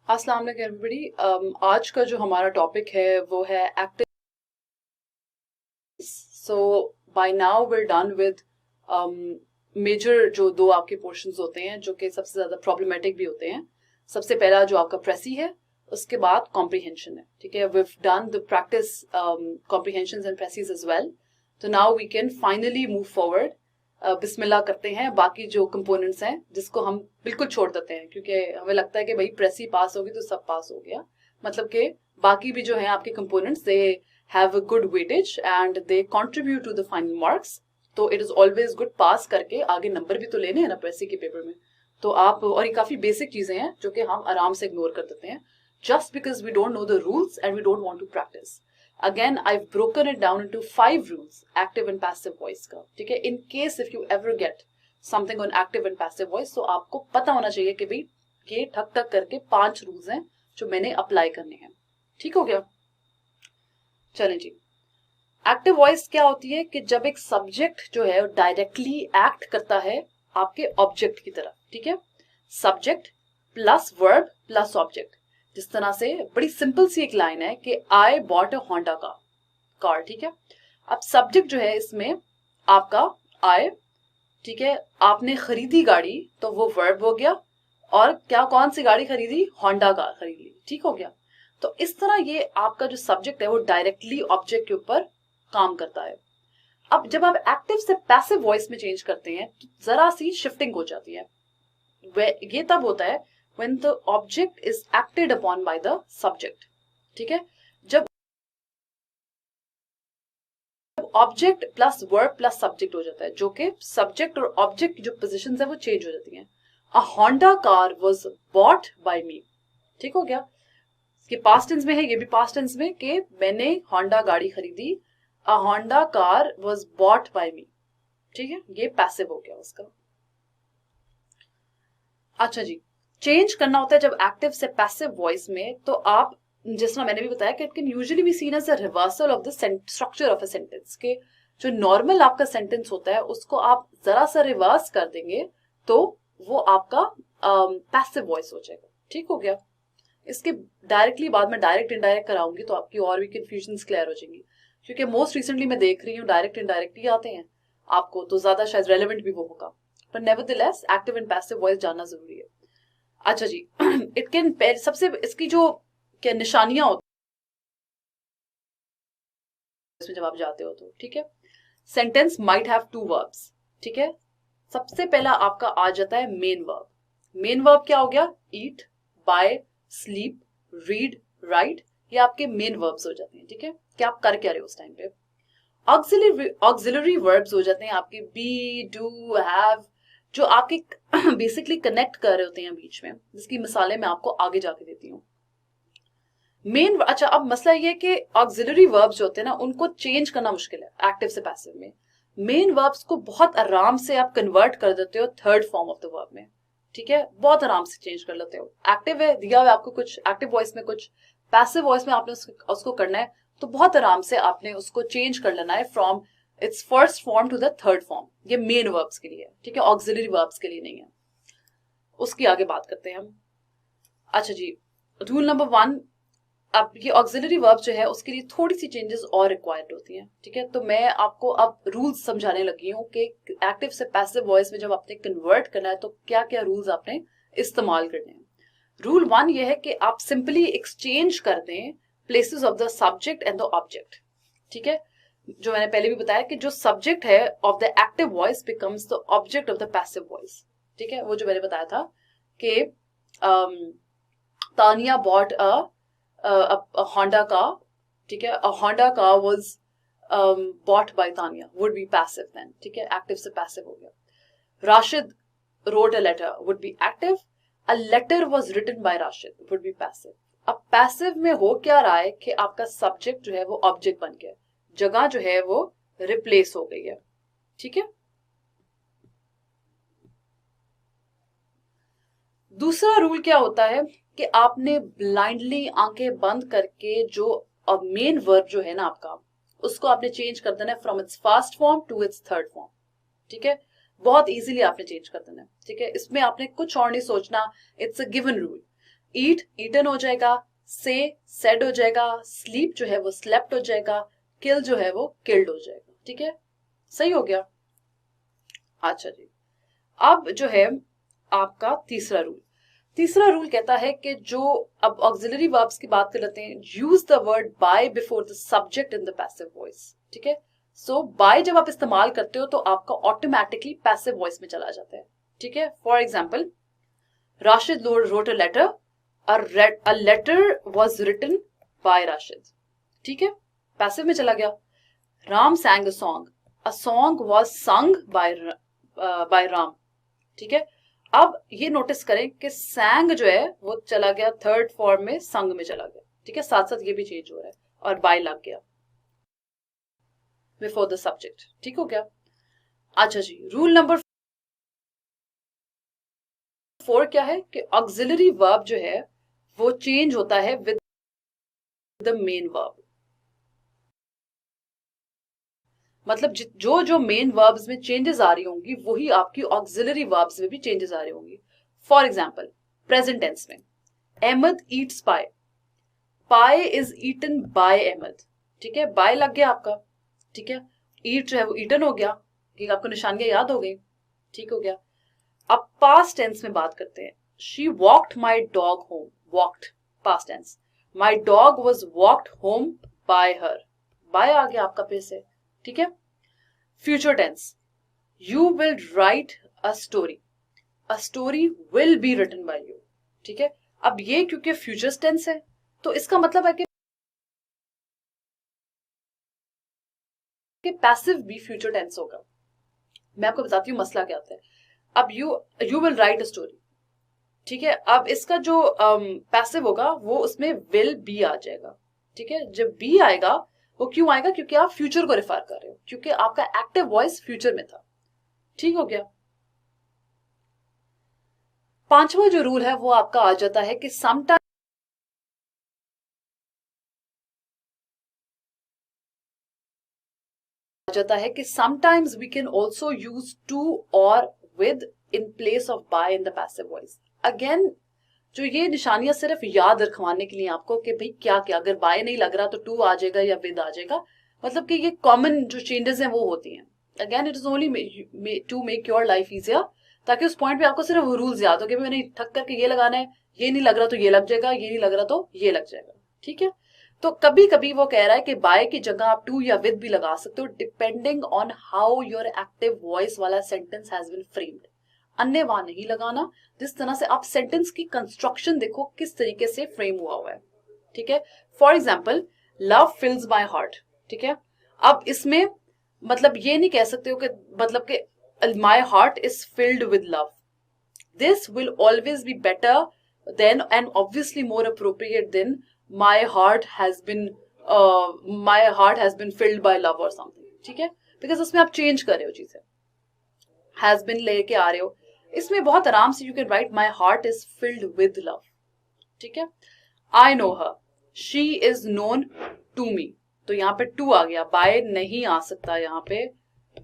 अस्सलाम वालेकुम एवरीबॉडी। आज का जो हमारा टॉपिक है वो है active. So by now we are done with major जो दो आपके पोर्शंस होते हैं जो कि सबसे ज़्यादा प्रॉब्लमेटिक भी होते हैं। सबसे पहला जो आपका प्रेसी है, उसके बाद कॉम्प्रिहेंशन है। ठीक है, we have done the practice comprehensions and précis as well. तो now we can finally move forward. बिस्मिल्लाह करते हैं बाकी जो कंपोनेंट्स हैं जिसको हम बिल्कुल छोड़ देते हैं, क्योंकि हमें लगता है कि भाई प्रेसी पास होगी तो सब पास हो गया। मतलब कि बाकी भी जो हैं आपके components they have a good weightage and they contribute to the final marks. तो it is always good pass करके आगे नंबर भी तो लेने हैं ना प्रेसी के पेपर में। तो आप, और ये काफी बेसिक चीजें हैं जो कि हम आराम से इग्नोर कर देते हैं just because we don't know the rules and we don't want to practice. Again, I've broken it down into 5 rules, active and passive voice का। ठीक है, in case if you ever get something on active and passive voice, तो आपको पता होना चाहिए कि भाई ये ठक ठक करके 5 रूल्स हैं जो मैंने अप्लाई करने हैं। ठीक हो गया? चलें जी। एक्टिव वॉइस क्या होती है कि जब एक सब्जेक्ट जो है डायरेक्टली एक्ट करता है आपके ऑब्जेक्ट की तरफ। ठीक है, subject plus verb plus object. जिस तरह से बड़ी सिंपल सी एक लाइन है कि I bought a Honda car. ठीक है, अब सब्जेक्ट जो है इसमें आपका आई। ठीक है, आपने खरीदी गाड़ी तो वो वर्ब हो गया, और क्या कौन सी गाड़ी खरीदी? होंडा कार खरीद ली। ठीक हो गया? तो इस तरह ये आपका जो सब्जेक्ट है वो डायरेक्टली ऑब्जेक्ट के ऊपर काम करता है। अब जब आप एक्टिव से पैसिव वॉइस में चेंज करते हैं तो जरा सी शिफ्टिंग हो जाती है। ये तब होता है when the object is acted upon by the subject। ठीक है, जब object plus verb plus subject हो जाता है, जो कि सब्जेक्ट और ऑब्जेक्ट की जो पोजीशंस है वो चेंज हो जाती हैं। A Honda car was bought by me. ठीक हो गया? ये पास्ट टेंस में है, ये भी पास्ट टेंस में कि मैंने होंडा गाड़ी खरीदी। A Honda car was bought by me. ठीक है, ये पैसिव हो गया उसका। अच्छा जी, चेंज करना होता है जब एक्टिव से पैसिव वॉइस में, तो आप, जिस तरह मैंने भी बताया कि it can usually be seen as a reversal of the structure of a sentence. के जो नॉर्मल आपका सेंटेंस होता है उसको आप जरा सा रिवर्स कर देंगे तो वो आपका पैसिव वॉइस हो जाएगा। ठीक हो गया? इसके डायरेक्टली बाद में डायरेक्ट इनडायरेक्ट कराऊंगी तो आपकी और भी कंफ्यूजन क्लियर हो जाएंगी, क्योंकि मोस्ट रिसेंटली मैं देख रही हूँ डायरेक्ट इनडायरेक्ट ही आते हैं आपको, तो ज्यादा शायद रेलेवेंट भी वो होगा। पर nevertheless active and passive voice जानना जरूरी है। अच्छा जी, इट कैन, सबसे इसकी जो क्या निशानियां होती है इसमें जब आप जाते हो तो, ठीक है, sentence might have to verbs. ठीक है, सबसे पहला आपका आ जाता है मेन वर्ब। मेन वर्ब क्या हो गया? ईट, बाय, स्लीप, रीड, राइट। ये आपके मेन वर्ब्स हो जाते हैं। ठीक है, कि आप कर क्या रहे हो उस टाइम पे। ऑक्सिलरी वर्ब्स हो जाते हैं आपके बी, डू, हैव, जो आपके बेसिकली कनेक्ट कर रहे होते हैं बीच में, जिसकी मिसालें मैं आपको आगे जाके देती हूँ। मेन, अच्छा, अब मसला ये कि ऑक्सिलरी वर्ब्स जो होते हैं ना उनको चेंज करना मुश्किल है एक्टिव से पैसिव में। मेन वर्ब्स को बहुत आराम से आप कन्वर्ट कर देते हो third form of the verb में। ठीक है, बहुत आराम से चेंज कर लेते हो। एक्टिव है, दिया हुआ आपको कुछ एक्टिव वॉइस में, कुछ पैसिव वॉइस में आपने उसको करना है, तो बहुत आराम से आपने उसको चेंज कर लेना है from its first form to the third form. ये मेन वर्ब्स के लिए है, ठीक है, ऑक्सिलरी वर्ब्स के लिए नहीं है। उसकी आगे बात करते हैं हम। अच्छा जी, रूल नंबर 1, अब ये ऑक्सिलरी वर्ब जो है उसके लिए थोड़ी सी चेंजेस और रिक्वायर्ड होती हैं। ठीक है, तो मैं आपको अब रूल्स समझाने लगी हूँ कि एक्टिव से पैसिव वॉइस में जब आपने कन्वर्ट करना है तो क्या क्या रूल्स आपने इस्तेमाल करने हैं। रूल 1 ये है कि आप सिंपली एक्सचेंज कर दें places of the subject and the object. ठीक है, जो मैंने पहले भी बताया कि जो सब्जेक्ट है of the active voice becomes the object of the passive voice. ठीक है, वो जो मैंने बताया था कि Tania bought a Honda car, ठीक है, a Honda car was bought by Tanya would be passive then। ठीक है, active से passive हो गया। Rashid wrote a letter would be active, a letter was written by Rashid would be passive। अब passive में हो क्या रहा है कि आपका subject जो है वो object बन गया, जगह जो है वो replace हो गई है। ठीक है, दूसरा रूल क्या होता है कि आपने ब्लाइंडली आंखें बंद करके जो मेन वर्ब जो है ना आपका, उसको आपने चेंज कर देना है from its first form to its third form. ठीक है, बहुत इजीली आपने चेंज कर देना है। ठीक है, इसमें आपने कुछ और नहीं सोचना, it's a given rule. Eat eaten हो जाएगा, से सेड हो जाएगा, स्लीप जो है वो स्लेप्ट हो जाएगा, किल जो है वो किल्ड हो जाएगा। ठीक है, सही हो गया। अच्छा जी, अब जो है आपका तीसरा रूल कहता है कि जो अब ऑक्सिलरी वर्ब्स की बात कर लेते हैं, use the word by before the subject in the passive voice. ठीक है, सो बाय जब आप इस्तेमाल करते हो तो आपका ऑटोमेटिकली पैसिव वॉइस में चला जाता है। ठीक है, for example, Rashid wrote a letter, a letter was written by Rashid। ठीक है, पैसिव में चला गया। Ram sang a song was sung by Ram। ठीक है, अब ये नोटिस करें कि sang जो है वो चला गया थर्ड फॉर्म में, संग में चला गया। ठीक है, साथ साथ ये भी चेंज हो रहा है और by लग गया बिफोर द सब्जेक्ट। ठीक हो गया। अच्छा जी, रूल नंबर 4 क्या है कि ऑक्सिलरी वर्ब जो है वो चेंज होता है विद द मेन वर्ब। मतलब जो मेन वर्ब्स में चेंजेस आ रही होंगी वही आपकी ऑक्सिलरी वर्ब्स में भी चेंजेस आ रही होंगी। फॉर एग्जाम्पल, प्रेजेंट टेंस में Ahmed eats pie, pie is eaten by Ahmed. ठीक है, बाय लग गया आपका। ठीक है, ईट जो है वो ईटन हो गया, कि आपको निशानियां याद हो गई। ठीक हो गया। अब पास्ट टेंस में बात करते हैं। She walked my dog home, walked past tense, my dog was walked home by her, by आ गया आपका फिर से। ठीक है, future tense, you will write a story will be written by you. ठीक है, अब ये क्योंकि फ्यूचर टेंस है तो इसका मतलब है कि पैसिव भी फ्यूचर टेंस होगा। मैं आपको बताती हूँ मसला क्या होता है। अब you will write a story. ठीक है, अब इसका जो पैसिव होगा वो उसमें विल बी आ जाएगा। ठीक है, जब बी आएगा वो क्यों आएगा, क्योंकि आप फ्यूचर को रेफर कर रहे हो, क्योंकि आपका एक्टिव वॉइस फ्यूचर में था। ठीक हो गया। पांचवा जो रूल है वो आपका आ जाता है कि sometime sometimes we can also use to और with in place of by in the passive voice. Again जो ये निशानियां सिर्फ याद रखवाने के लिए आपको कि भाई क्या क्या, अगर बाय नहीं लग रहा तो टू आ जाएगा या विद आ जाएगा, मतलब कि ये कॉमन जो चेंजेस हैं वो होती हैं। Again it is only to make your life easier, ताकि उस पॉइंट पे आपको सिर्फ रूल्स याद हो कि मैंने ठक करके ये लगाना है, ये नहीं लग रहा तो ये लग जाएगा, ये नहीं लग रहा तो ये लग जाएगा। ठीक है, तो कभी कभी वो कह रहा है कि बाय की जगह आप टू या विद भी लगा सकते हो, depending on how your active voice वाला सेंटेंस हैज बीन फ्रेम्ड। अन्य वहां नहीं लगाना, जिस तरह से आप सेंटेंस की कंस्ट्रक्शन देखो किस तरीके से फ्रेम हुआ है। ठीक है, for example, love fills my heart. ठीक है, अब इसमें मतलब ये नहीं कह सकते हो कि मतलब कि my heart is filled with love. This will always be better than and obviously more appropriate than my heart has been filled by love और समथिंग। ठीक है, बिकॉज उसमें आप चेंज कर रहे हो चीजें, हैज बिन लेके आ रहे हो। इसमें बहुत आराम से you can write my heart is filled with love. ठीक है, I know her, she is known to me, तो यहाँ पे टू आ गया, बाय नहीं आ सकता, यहाँ पे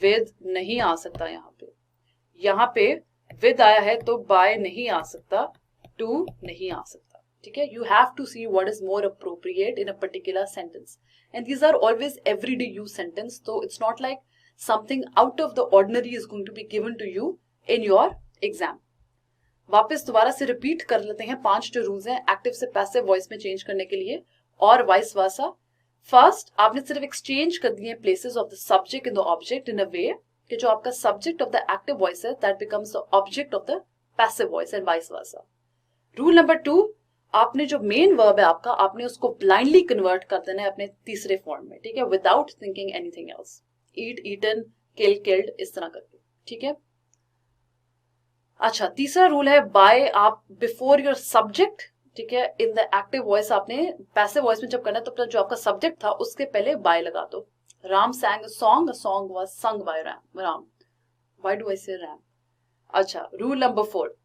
विद नहीं आ सकता, यहाँ पे विद आया है तो बाय नहीं आ सकता, टू नहीं आ सकता। ठीक है, you have to see what is more appropriate in a particular sentence, and these are always everyday use sentence, तो it's not like something out of the ordinary is going to be given to you in your exam। वापस दोबारा से repeat कर लेते हैं 5 जो rules हैं active से पैसिव वॉइस में चेंज करने के लिए और वाइस वर्सा। फर्स्ट, आपने सिर्फ एक्सचेंज कर दिए places of the subject in the object in a way कि जो आपका subject of the active voice है that becomes the object of the passive voice and vice versa. Rule number 2, आपने जो मेन वर्ब है आपका, आपने उसको ब्लाइंडली कन्वर्ट कर देना है अपने तीसरे फॉर्म में। ठीक है, विदाउट थिंकिंग एनीथिंग एल्स, ईट ईटन, किल किल्ड, इस तरह करके। ठीक है, अच्छा, तीसरा रूल है बाय आप बिफोर योर सब्जेक्ट। ठीक है, इन द एक्टिव वॉइस आपने पैसिव वॉइस में जब करना है तो जो आपका सब्जेक्ट था उसके पहले बाय लगा दो। Ram sang a song was sung by Ram. Why do I say Ram? अच्छा, रूल नंबर 4,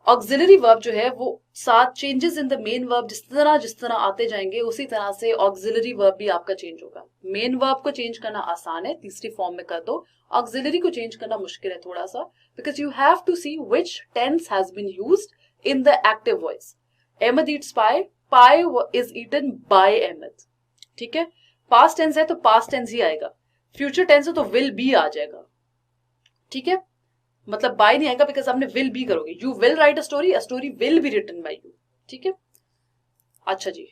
ऑक्सिलरी वर्ब जो है वो साथ changes in the main verb जिस तरह आते जाएंगे उसी तरह से ऑक्सिलरी वर्ब भी आपका चेंज होगा। मेन वर्ब को चेंज करना आसान है, तीसरी फॉर्म में कर दो। ऑक्सिलरी को चेंज करना मुश्किल है थोड़ा सा, because you have to see which tense has been used in the active voice. Ahmed eats pie, pie is eaten by Ahmed, ठीक है। पास्ट टेंस है तो पास्ट टेंस ही आएगा, फ्यूचर टेंस है तो विल बी आ जाएगा, ठीक है। मतलब बाय नहीं आएगा बिकॉज आपने विल बी करोगे, you will write a story will be written by you, ठीक है। अच्छा जी,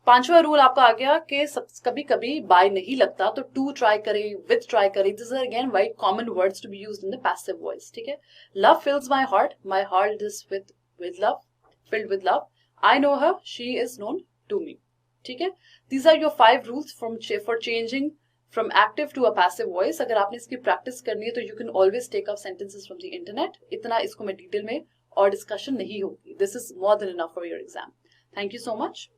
पांचवा रूल आपका आ गया कि कभी कभी बाय नहीं लगता तो टू ट्राई करें, विथ ट्राई करें। This are again very common words to be used in the passive voice, ठीक है। Love fills my heart is with love, filled with love, I know her, she is known to me, ठीक है। These are your 5 rules for changing from active to a passive voice. अगर आपने इसकी practice करनी है तो you can always take up sentences from the internet, इतना इसको मैं डिटेल में और डिस्कशन नहीं होगी। This is more than enough for your exam. Thank you so much.